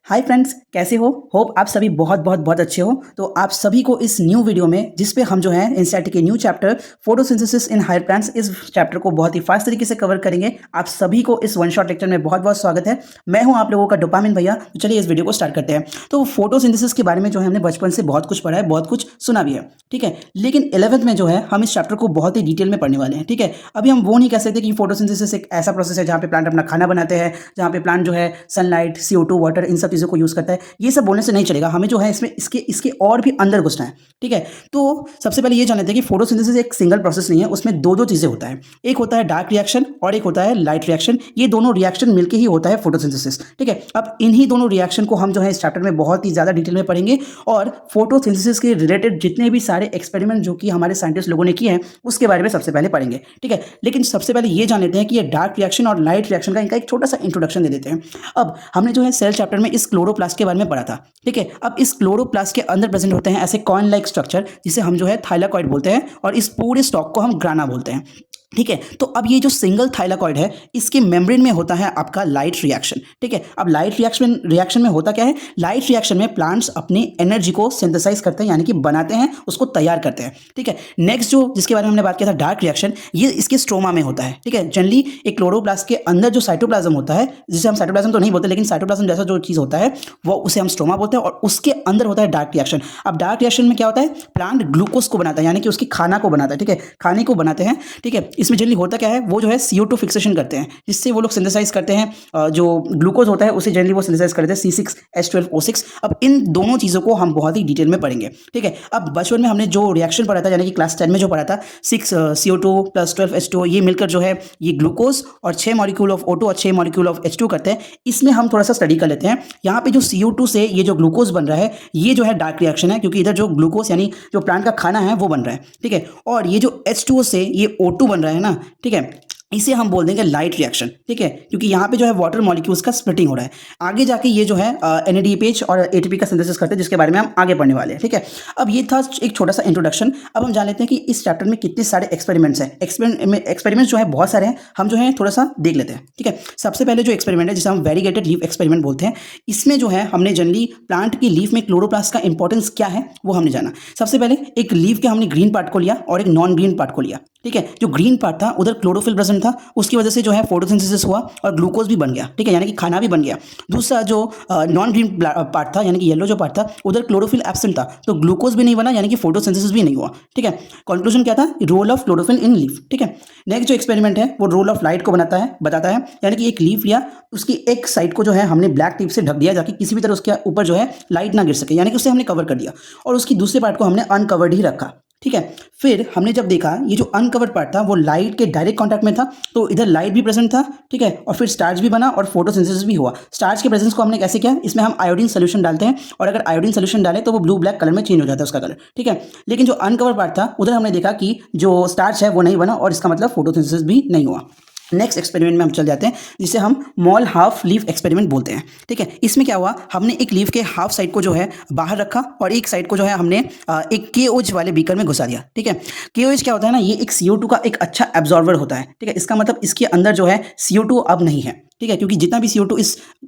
Hi friends, कैसे हो? Hope आप सभी बहुत बहुत बहुत अच्छे हो। तो आप सभी को इस न्यू वीडियो में, जिस पे हम जो है एनसीईआरटी के new chapter photosynthesis in higher plants, इस चैप्टर को बहुत ही फास्ट तरीके से कवर करेंगे। आप सभी को इस वन शॉट लेक्चर में बहुत बहुत स्वागत है। मैं हूं आप लोगों का डोपामिन भैया। तो चलिए इस वीडियो को स्टार्ट करते हैं। तो फोटोसिंथेसिस के बारे में जो है हमने बचपन से बहुत कुछ पढ़ा है, बहुत कुछ सुना भी है, ठीक है। लेकिन 11th में जो है हम इस चैप्टर को बहुत ही डिटेल में पढ़ने वाले हैं, ठीक है। अभी हम वो नहीं कह सकते कि फोटोसिंथेसिस एक ऐसा प्रोसेस है जहाँ पे प्लांट अपना खाना बनाते हैं, जहाँ पे प्लांट जो है सनलाइट, CO2, वाटर, इन सब चीज़ों को यूज़ करता है। ये सब बोलने से नहीं चलेगा, हमें जो है इसमें इसके इसके और भी अंदर घुसना है, ठीक है। तो सबसे पहले ये जान लेते हैं कि फोटोसिंथेसिस एक सिंगल प्रोसेस नहीं है, उसमें दो दो चीज़ें होता है। एक होता है डार्क रिएक्शन और एक होता है लाइट रिएक्शन। ये दोनों रिएक्शन मिलकर ही होता है फोटोसिंथेसिस, ठीक है। अब इन्हीं दोनों रिएक्शन को हम जो है इस चैप्टर में बहुत ही ज़्यादा डिटेल में पढ़ेंगे और फोटोसिंथेसिस के रिलेटेड जितने भी सारे एक्सपेरिमेंट जो कि हमारे साइंटिस्ट लोगों ने किए हैं उसके बारे में सबसे पहले पढ़ेंगे, ठीक है। लेकिन सबसे पहले ये जान लेते हैं कि ये डार्क रिएक्शन और लाइट रिएक्शन का इनका एक छोटा सा इंट्रोडक्शन दे देते हैं। अब हमने जो है सेल चैप्टर में इस क्लोरोप्लास्ट के बारे में पढ़ा था, ठीक है। अब इस क्लोरोप्लास्ट के अंदर प्रेजेंट होते हैं ऐसे कॉइन लाइक स्ट्रक्चर, जिसे हम जो है थाइलाकॉइड बोलते हैं, और इस पूरे स्टॉक को हम ग्राना बोलते हैं, ठीक है। तो अब ये जो सिंगल थाइलाकॉइड है, इसके मेम्ब्रेन में होता है आपका लाइट रिएक्शन, ठीक है। अब लाइट रिएक्शन में होता क्या है? लाइट रिएक्शन में प्लांट्स अपनी एनर्जी को सिंथेसाइज करते हैं, यानी कि बनाते हैं, उसको तैयार करते हैं, ठीक है। नेक्स्ट जो जिसके बारे में हमने बात किया था डार्क रिएक्शन, ये इसके स्ट्रोमा में होता है, ठीक है। जनरली एक क्लोरोप्लास्ट के अंदर जो साइटोप्लाज्म होता है, जिसे हम साइटोप्लाज्म तो नहीं बोलते, लेकिन साइटोप्लाज्म जैसा जो चीज़ होता है वो उसे हम स्ट्रोमा बोलते हैं, और उसके अंदर होता है डार्क रिएक्शन। अब डार्क रिएक्शन में क्या होता है? प्लांट ग्लूकोज को बनाता है, यानी कि उसकी खाना को बनाता है, ठीक है, खाने को बनाते हैं, ठीक है। इसमें जनरली होता क्या है, वो जो है CO2 फिक्सेशन करते हैं, जिससे वो लोग सिंथेसाइज करते हैं जो ग्लूकोज होता है, उसे जनरली वो सिंथेसाइज करते हैं C6H12O6। अब इन दोनों चीज़ों को हम बहुत ही डिटेल में पढ़ेंगे, ठीक है। अब बचपन में हमने जो रिएक्शन पढ़ा था, यानी कि क्लास 10 में जो पढ़ा था, 6 CO2 + 12H2, ये मिलकर जो है ये ग्लूकोज और 6 मॉलिक्यूल ऑफ O2 और 6 मॉलिक्यूल ऑफ H2 करते हैं। इसमें हम थोड़ा सा स्टडी कर लेते हैं। यहाँ पे जो CO2 से ये जो ग्लूकोज बन रहा है, ये जो है डार्क रिएक्शन है, क्योंकि इधर जो ग्लूकोज यानी जो प्लांट का खाना है वो बन रहा है, ठीक है। और ये जो H2O से ये O2 बन रहा है ना, ठीक है, इसे हम बोल देंगे लाइट रिएक्शन, ठीक है, क्योंकि यहाँ पे जो है वाटर मॉलिक्यूल्स का स्प्लिटिंग हो रहा है। आगे जाके ये जो है NADPH और ATP का सिंथेसिस करते हैं, जिसके बारे में हम आगे पढ़ने वाले हैं, ठीक है। अब ये था एक छोटा सा इंट्रोडक्शन। अब हम जान लेते हैं कि इस चैप्टर में कितने सारे एक्सपेरिमेंट्स हैं। एक्सपेरिमेंट्स जो है बहुत सारे हैं, हम जो है थोड़ा सा देख लेते हैं, ठीक है। सबसे पहले जो एक्सपेरिमेंट है, जिसे हम वेरीगेटेड लीफ एक्सपेरिमेंट बोलते हैं, इसमें जो है हमने जनरली प्लांट की लीफ में क्लोरोप्लास्ट का इंपॉर्टेंस क्या है वो हमने जाना। सबसे पहले एक लीफ के हमने ग्रीन पार्ट को लिया और एक नॉन ग्रीन पार्ट को लिया, ठीक है। जो ग्रीन पार्ट था उधर क्लोरोफिल प्रेजेंट था, उसकी वजह से जो है फोटोसिंथेसिस हुआ और ग्लूकोज भी बन गया, ठीक है, यानी कि खाना भी बन गया। दूसरा जो नॉन ग्रीन पार्ट था, यानी कि येलो जो पार्ट था, उधर क्लोरोफिल एब्सेंट था, तो ग्लूकोज भी नहीं बना, यानी कि फोटोसिंथेसिस भी नहीं हुआ, ठीक है। कंक्लूजन क्या था? Role of chlorophyll in leaf, ठीक है। नेक्स्ट जो एक्सपेरिमेंट है वो रोल ऑफ लाइट को बताता है, यानी कि एक लीफ लिया, उसकी एक साइड को जो है हमने ब्लैक टेप से ढक दिया, ताकि किसी भी तरह उसके ऊपर जो है लाइट ना गिर सके, यानी कि उसे हमने कवर कर दिया, और उसकी दूसरे पार्ट को हमने अनकवर्ड ही रखा, ठीक है। फिर हमने जब देखा ये जो अनकवर्ड पार्ट था वो लाइट के डायरेक्ट कांटेक्ट में था, तो इधर लाइट भी प्रेजेंट था, ठीक है, और फिर स्टार्च भी बना और फोटोसिंथेसिस भी हुआ। स्टार्च के प्रेजेंस को हमने कैसे किया? इसमें हम आयोडीन सोल्यूशन डालते हैं, और अगर आयोडीन सोल्यूशन डालें तो वो ब्लू ब्लैक कलर में चेंज हो जाता है उसका कलर, ठीक है। लेकिन जो अनकवर्ड पार्ट था उधर हमने देखा कि जो स्टार्च है वो नहीं बना, और इसका मतलब फोटोसिंथेसिस भी नहीं हुआ। नेक्स्ट एक्सपेरिमेंट में हम चल जाते हैं, जिसे हम मॉल हाफ लीफ एक्सपेरिमेंट बोलते हैं, ठीक है। इसमें क्या हुआ? हमने एक लीफ के हाफ साइड को जो है बाहर रखा, और एक साइड को जो है हमने एक KOH वाले बीकर में घुसा दिया, ठीक है। KOH क्या होता है ना, ये एक CO2 का एक अच्छा एब्जॉर्बर होता है, ठीक है। इसका मतलब इसके अंदर जो है CO2 अब नहीं है, ठीक है, क्योंकि जितना भी CO2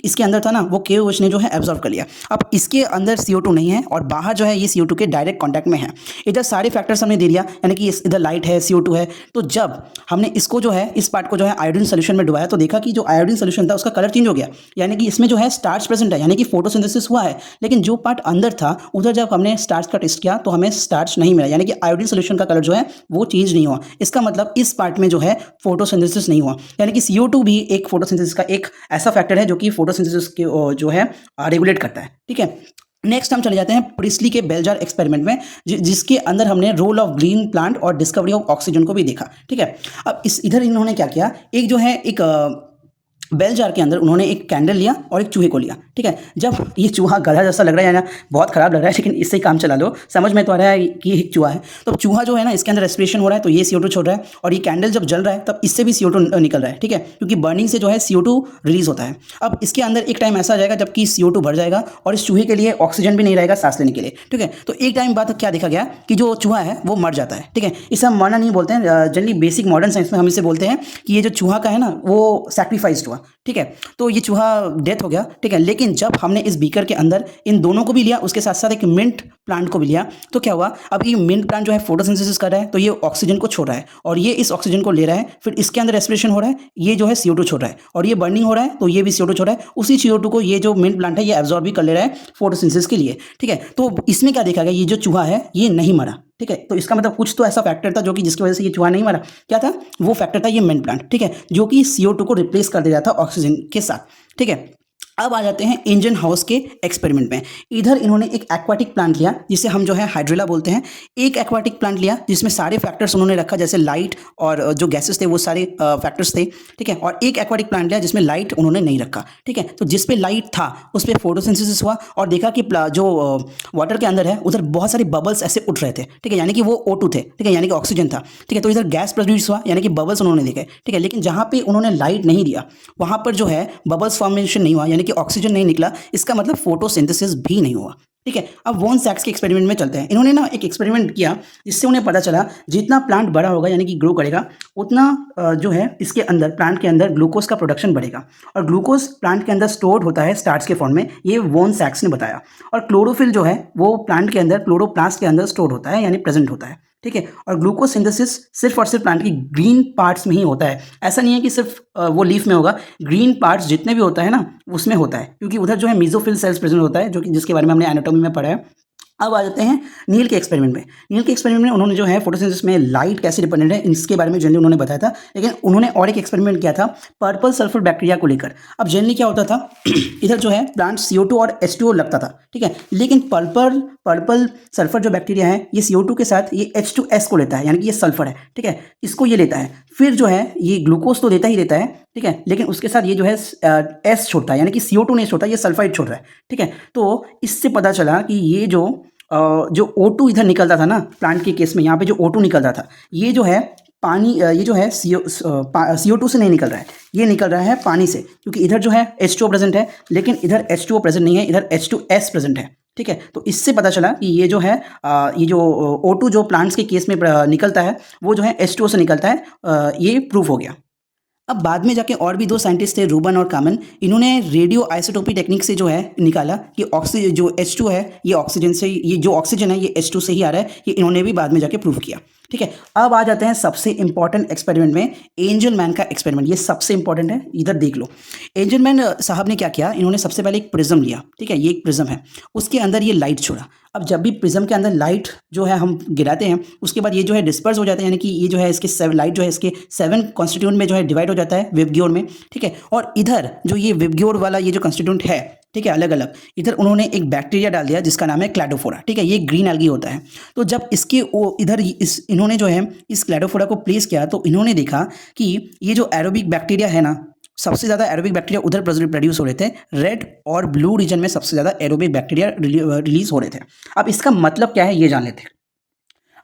इसके अंदर था ना, वो KOH ने जो है एब्जॉर्व कर लिया। अब इसके अंदर CO2 नहीं है, और बाहर जो है ये CO2 के डायरेक्ट कांटेक्ट में है। इधर सारे फैक्टर्स हमने दे दिया, यानी कि इधर लाइट है, CO2 है। तो जब हमने इसको जो है इस पार्ट को जो है आयोडीन सोल्यूशन में डुबाया, तो देखा कि जो आयोडीन सोल्यूशन था उसका कलर चेंज हो गया, यानी कि इसमें जो है स्टार्च प्रेजेंट है, यानी कि फोटोसिंथेसिस हुआ है। लेकिन जो पार्ट अंदर था उधर जब हमने स्टार्च का टेस्ट किया तो हमें स्टार्च नहीं मिला, यानी कि आयोडीन सोल्यूशन का कलर जो है वो चेंज नहीं हुआ। इसका मतलब इस पार्ट में जो है फोटोसिंथेसिस नहीं हुआ, यानी कि CO2 भी एक फोटोसिंथेसिस का एक ऐसा फैक्टर है जो कि फोटोसिंथेसिस के जो है रेगुलेट करता है, ठीक है। नेक्स्ट हम चले जाते हैं प्रिस्ली के बेल जार एक्सपेरिमेंट में, जिसके अंदर हमने रोल ऑफ ग्रीन प्लांट और डिस्कवरी ऑफ ऑक्सीजन को भी देखा, ठीक है। अब इधर इन्होंने क्या किया, एक जो है एक बेल जार के अंदर उन्होंने एक कैंडल लिया और एक चूहे को लिया, ठीक है। जब ये चूहा गधा जैसा लग रहा है, यानी बहुत खराब लग रहा है, लेकिन इससे ही काम चला लो, समझ में तो आ रहा है कि एक चूहा है। तो चूहा जो है ना, इसके अंदर रेस्पिरेशन हो रहा है, तो ये CO2 छोड़ रहा है, और ये कैंडल जब जल रहा है तब इससे भी CO2 निकल रहा है, ठीक है, क्योंकि बर्निंग से जो है CO2 रिलीज होता है। अब इसके अंदर एक टाइम ऐसा आ जाएगा जबकि CO2 भर जाएगा, और इस चूहे के लिए ऑक्सीजन भी नहीं रहेगा सांस लेने के लिए, ठीक है। तो एक टाइम बाद क्या देखा गया कि जो चूहा है वो मर जाता है, ठीक है। इसे हम मरना नहीं बोलते हैं, जनरली बेसिक मॉडर्न साइंस में हम इसे बोलते हैं कि ये जो चूहा का है ना वो सैक्रिफाइस्ड हुआ, हुआ, ठीक है। तो ये चूहा डेथ हो गया, ठीक है। लेकिन जब हमने इस बीकर के अंदर इन दोनों को भी लिया, उसके साथ साथ एक मिंट प्लांट को भी लिया, तो क्या हुआ, अब ये मिंट प्लांट जो है फोटोसिंथेसिस कर रहा है, तो ये ऑक्सीजन को छोड़ रहा है और ये इस ऑक्सीजन को ले रहा है, फिर इसके अंदर रेस्पिरेशन हो रहा है, ये जो है CO2 छोड़ रहा है और ये बर्निंग हो रहा है, तो ये भी CO2 छोड़ रहा है। उसी CO2 को ये जो मिंट प्लांट है ये एब्जॉर्ब भी कर ले रहा है फोटोसिंथेसिस के लिए, ठीक है। तो इसमें क्या देखा गया, ये जो चूहा है ये नहीं मरा, ठीक है। तो इसका मतलब कुछ तो ऐसा फैक्टर था जो कि जिसकी वजह से ये चूहा नहीं मरा। क्या था वो फैक्टर? था ये मिंट प्लांट, ठीक है, जो कि CO2 को रिप्लेस कर दे रहा था ऑक्सीजन के साथ, ठीक है। अब आ जाते हैं इंजन हाउस के एक्सपेरिमेंट में। इधर इन्होंने एक एक्वाटिक प्लांट लिया जिसे हम जो है हाइड्रेला बोलते हैं। एक एक्वाटिक प्लांट लिया जिसमें सारे फैक्टर्स उन्होंने रखा, जैसे लाइट और जो गैसेस थे वो सारे फैक्टर्स थे, ठीक है। और एक एक्वाटिक प्लांट लिया जिसमें लाइट उन्होंने नहीं रखा, ठीक है। तो जिस पे लाइट था उस पर फोटोसिंथेसिस हुआ और देखा कि जो वाटर के अंदर है उधर बहुत सारे बबल्स ऐसे उठ रहे थे, ठीक है, यानी कि वो O2 थे, ठीक है, यानी कि ऑक्सीजन था, ठीक है। तो इधर गैस प्रोड्यूस हुआ यानी कि बबल्स उन्होंने देखे, ठीक है। लेकिन जहाँ पे उन्होंने लाइट नहीं दिया वहाँ पर जो है बबल्स फॉर्मेशन नहीं हुआ, यानी कि ऑक्सीजन नहीं निकला, इसका मतलब फोटोसिंथेसिस भी नहीं हुआ, ठीक है। अब वॉन सैक्स के एक्सपेरिमेंट में चलते हैं। इन्होंने ना एक एक्सपेरिमेंट किया जिससे उन्हें पता चला जितना प्लांट बड़ा होगा यानी कि ग्रो करेगा उतना जो है इसके अंदर प्लांट के अंदर ग्लूकोज का प्रोडक्शन बढ़ेगा और ग्लूकोज प्लांट के अंदर स्टोर्ड होता है स्टार्च के फॉर्म में, ये वॉन सैक्स ने बताया। और क्लोरोफिल जो है वो प्लांट के अंदर क्लोरोप्लास्ट के अंदर स्टोर होता है यानी प्रेजेंट होता है, ठीक है। और ग्लूकोज सिंथेसिस सिर्फ और सिर्फ प्लांट की ग्रीन पार्ट्स में ही होता है। ऐसा नहीं है कि सिर्फ वो लीफ में होगा, ग्रीन पार्ट्स जितने भी होता है ना उसमें होता है, क्योंकि उधर जो है मेसोफिल सेल्स प्रेजेंट होता है जो कि जिसके बारे में हमने एनाटॉमी में पढ़ा है। अब आ जाते हैं नील के एक्सपेरिमेंट में। नील के एक्सपेरिमेंट में उन्होंने जो है फोटोसिंथेसिस में लाइट कैसे डिपेंडेंट है इसके बारे में जनरली उन्होंने बताया था, लेकिन उन्होंने और एक एक्सपेरिमेंट किया था पर्पल सल्फर बैक्टीरिया को लेकर। अब जनरली क्या होता था इधर जो है प्लांट CO2 और H2O लगता था, ठीक है, लेकिन पर्पल सल्फर जो बैक्टीरिया है ये CO2 के साथ ये H2S को लेता है, यानी कि ये सल्फर है, ठीक है, इसको ये लेता है, फिर जो है ये ग्लूकोज तो देता ही देता है, ठीक है, लेकिन उसके साथ ये जो है S छोड़ता है, यानी कि CO2 नहीं छोड़ता, ये सल्फाइड छोड़ रहा है, ठीक है। तो इससे पता चला कि ये जो O2 इधर निकलता था ना प्लांट के केस में, यहाँ पे जो O2 निकलता था ये जो है पानी, ये जो है CO2 से नहीं निकल रहा है, ये निकल रहा है पानी से, क्योंकि इधर जो है H2O प्रेजेंट है लेकिन इधर H2O प्रेजेंट नहीं है, इधर H2S प्रेजेंट है, ठीक है। तो इससे पता चला कि ये जो है ये जो O2 जो प्लांट्स के केस में निकलता है वो जो है H2O से निकलता है, ये प्रूफ हो गया। अब बाद में जाके और भी दो साइंटिस्ट थे, रूबन और कामन, इन्होंने रेडियो आइसोटोपी टेक्निक से जो है निकाला कि ऑक्सीजन जो H2 है ये ऑक्सीजन से, ये जो ऑक्सीजन है ये H2 से ही आ रहा है, ये इन्होंने भी बाद में जाके प्रूव किया, ठीक है। अब आ जाते हैं सबसे इंपॉर्टेंट एक्सपेरिमेंट में, एंजल मैन का एक्सपेरिमेंट। ये सबसे इंपॉर्टेंट है, इधर देख लो। एंजल मैन साहब ने क्या किया, इन्होंने सबसे पहले एक प्रिज्म लिया, ठीक है, ये एक प्रिज्म है, उसके अंदर ये लाइट छोड़ा। अब जब भी प्रिज्म के अंदर लाइट जो है हम गिराते हैं उसके बाद ये जो है डिस्पर्स हो जाता है, यानी कि ये जो है इसके लाइट जो है इसके 7 कॉन्स्टिट्यूएंट में जो है डिवाइड हो जाता है विबग्योर में, ठीक है। और इधर जो ये विबग्योर वाला ये जो कॉन्स्टिट्यूएंट है, ठीक है, अलग अलग, इधर उन्होंने एक बैक्टीरिया डाल दिया जिसका नाम है क्लैडोफोरा, ठीक है, ये ग्रीन एल्गी होता है। तो जब इसके इधर इन्होंने जो है इस क्लैडोफोरा को प्लेस किया तो इन्होंने देखा कि ये जो एरोबिक बैक्टीरिया है ना, सबसे ज़्यादा एरोबिक बैक्टीरिया उधर प्रोड्यूस हो रहे थे, रेड और ब्लू रीजन में सबसे ज़्यादा एरोबिक बैक्टीरिया रिलीज हो रहे थे। अब इसका मतलब क्या है ये जान लेते हैं।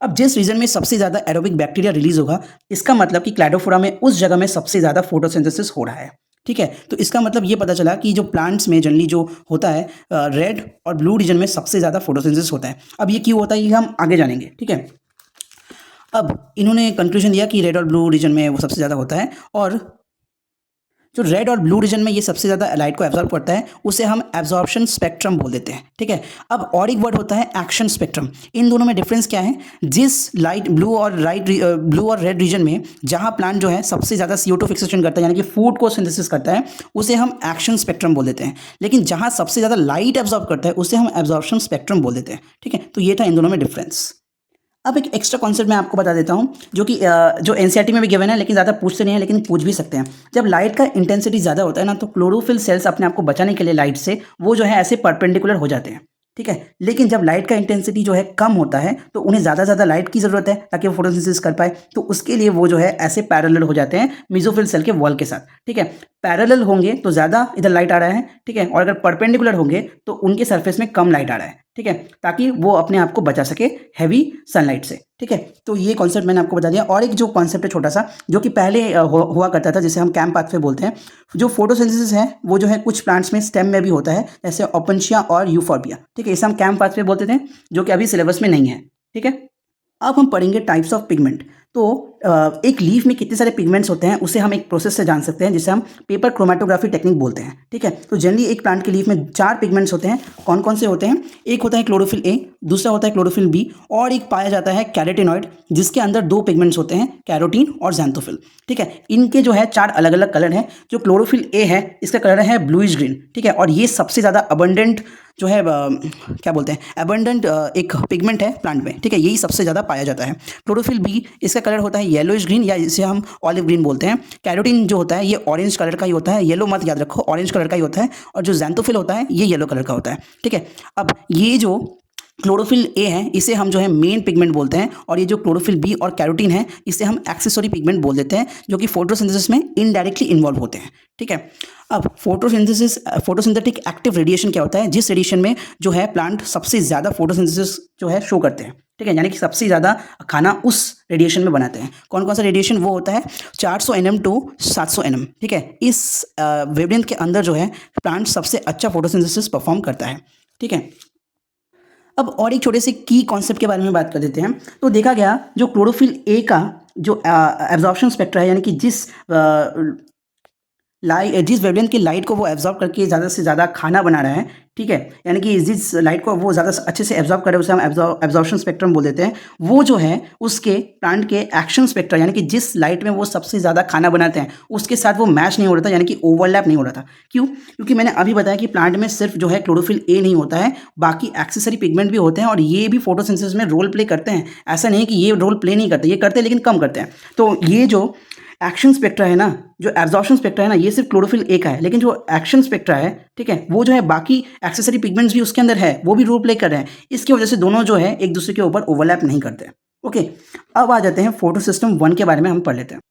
अब जिस रीजन में सबसे ज़्यादा एरोबिक बैक्टीरिया रिलीज होगा इसका मतलब कि क्लैडोफोरा में उस जगह में सबसे ज़्यादा फोटोसिंथेसिस हो रहा है, ठीक है। तो इसका मतलब ये पता चला कि जो प्लांट्स में जनरली जो होता है रेड और ब्लू रीजन में सबसे ज़्यादा फोटोसिंथेसिस होता है। अब ये क्यों होता है ये हम आगे जानेंगे, ठीक है। अब इन्होंने कंक्लूजन दिया कि रेड और ब्लू रीजन में वो सबसे ज़्यादा होता है, और जो रेड और ब्लू रीजन में ये सबसे ज़्यादा लाइट को एब्जॉर्ब करता है उसे हम एब्जॉर्प्शन स्पेक्ट्रम बोल देते हैं, ठीक है। अब और एक वर्ड होता है एक्शन स्पेक्ट्रम। इन दोनों में डिफरेंस क्या है, जिस लाइट ब्लू और रेड रीजन में जहाँ प्लांट जो है सबसे ज़्यादा CO2 फिक्सेशन करता है यानी कि फूड को सिंथेसिस करता है उसे हम एक्शन स्पेक्ट्रम बोल देते हैं, लेकिन जहाँ सबसे ज़्यादा लाइट एब्जॉर्ब करता है उसे हम एब्जॉर्प्शन स्पेक्ट्रम बोल देते हैं, ठीक है। तो ये था इन दोनों में डिफरेंस। अब एक एक्स्ट्रा कॉन्सेप्ट मैं आपको बता देता हूँ जो कि जो NCERT में भी गिवन है, लेकिन ज़्यादा पूछते नहीं है लेकिन पूछ भी सकते हैं। जब लाइट का इंटेंसिटी ज़्यादा होता है ना तो क्लोरोफिल सेल्स अपने आप को बचाने के लिए लाइट से वो जो है ऐसे परपेंडिकुलर हो जाते हैं, ठीक है। लेकिन जब लाइट का इंटेंसिटी जो है कम होता है तो उन्हें ज़्यादा लाइट की ज़रूरत है ताकि वो फोटोसिंथेसिस कर पाए, तो उसके लिए वो जो है ऐसे पैरेलल हो जाते हैं मेसोफिल सेल के वॉल के साथ, ठीक है। पैरेलल होंगे तो ज़्यादा इधर लाइट आ रहा है, ठीक है, और अगर परपेंडिकुलर होंगे तो उनके सरफेस में कम लाइट आ रहा है, ठीक है, ताकि वो अपने आप को बचा सके हैवी सनलाइट से, ठीक है। तो ये कॉन्सेप्ट मैंने आपको बता दिया। और एक जो कॉन्सेप्ट है छोटा सा जो कि पहले हुआ करता था जिसे हम कैम्प पाथवे बोलते हैं, जो फोटोसिंथेसिस है वो जो है कुछ प्लांट्स में स्टेम में भी होता है जैसे ओपनशिया और यूफोर्बिया, ठीक है, इसे हम कैम्प पाथवे बोलते थे जो कि अभी सिलेबस में नहीं है, ठीक है। अब हम पढ़ेंगे टाइप्स ऑफ पिगमेंट। तो एक लीफ में कितने सारे पिगमेंट्स होते हैं उसे हम एक प्रोसेस से जान सकते हैं जिसे हम पेपर क्रोमेटोग्राफी टेक्निक बोलते हैं, ठीक है। तो जनरली एक प्लांट के लीफ में 4 पिगमेंट्स होते हैं। कौन कौन से होते हैं? एक होता है क्लोरोफिल ए, दूसरा होता है क्लोरोफिल बी, और एक पाया जाता है कैरोटीनॉइड जिसके अंदर 2 पिगमेंट्स होते हैं, कैरोटीन और ज़ैंथोफिल, ठीक है। इनके जो है 4 अलग अलग कलर हैं। जो क्लोरोफिल ए है इसका कलर है ब्लूइश ग्रीन, ठीक है, और ये सबसे ज़्यादा अबंडेंट जो है क्या बोलते हैं, अबंडेंट एक पिगमेंट है प्लांट में, ठीक है, यही सबसे ज़्यादा पाया जाता है। क्लोरोफिल बी इसका कलर होता है येलोइश ग्रीन या इसे हम ऑलिव ग्रीन बोलते हैं। कैरोटीन जो होता है ये ऑरेंज कलर का ही होता है, येलो मत याद रखो, ऑरेंज कलर का ही होता है। और जो ज़ैंथोफिल होता है ये येलो कलर का होता है, ठीक है। अब ये जो क्लोरोफिल ए है इसे हम जो है मेन पिगमेंट बोलते हैं, और ये जो क्लोरोफिल बी और कैरोटीन है इसे हम एक्सेसरी पिगमेंट बोल देते हैं, जो कि फोटोसिंथेसिस में इनडायरेक्टली इन्वॉल्व होते हैं, ठीक है। अब फोटोसिंथेटिक एक्टिव रेडिएशन क्या होता है? जिस रेडिएशन में जो है प्लांट सबसे ज़्यादा फोटोसिंथेसिस जो है शो करते हैं, ठीक है, यानी कि सबसे ज़्यादा खाना उस रेडिएशन में बनाते हैं। कौन कौन सा रेडिएशन? वो होता है 400 nm टू 700 nm, ठीक है। इस वेवलेंथ के अंदर जो है प्लांट सबसे अच्छा फोटोसिंथेसिस परफॉर्म करता है, ठीक है। अब और एक छोटे से की कॉन्सेप्ट के बारे में बात कर देते हैं। तो देखा गया जो क्लोरोफिल ए का जो एब्जॉर्प्शन स्पेक्ट्रा है, यानी कि जिस वेवलेंथ की लाइट को वो एब्जॉर्ब करके ज़्यादा से ज़्यादा खाना बना रहा है, ठीक है, यानी कि जिस लाइट को वो ज़्यादा अच्छे से एब्जॉर्ब करे उसे हम एब्जॉर्प्शन स्पेक्ट्रम बोल देते हैं। वो जो है उसके प्लांट के एक्शन स्पेक्ट्रा, यानी कि जिस लाइट में वो सबसे ज़्यादा खाना बनाते हैं उसके साथ वो मैच नहीं हो रहा था, यानी कि ओवरलैप नहीं हो रहा था। क्यों? क्योंकि मैंने अभी बताया कि प्लांट में सिर्फ जो है क्लोरोफिल ए नहीं होता है, बाकी एक्सेसरी पिगमेंट भी होते हैं, और ये भी फोटोसिंथेसिस में रोल प्ले करते हैं। ऐसा नहीं कि ये रोल प्ले नहीं करते, ये करते हैं लेकिन कम करते हैं। तो ये जो एक्शन स्पेक्ट्रा है ना, जो एब्जॉर्प्शन स्पेक्ट्रा है ना, ये सिर्फ क्लोरोफिल ए का है, लेकिन जो एक्शन स्पेक्ट्रा है, ठीक है, वो जो है बाकी एक्सेसरी पिगमेंट्स भी उसके अंदर है, वो भी रोल प्ले कर रहे हैं। इसकी वजह से दोनों जो है एक दूसरे के ऊपर ओवरलैप नहीं करते। ओके, अब आ जाते हैं फोटो सिस्टम 1 के बारे में हम पढ़ लेते हैं।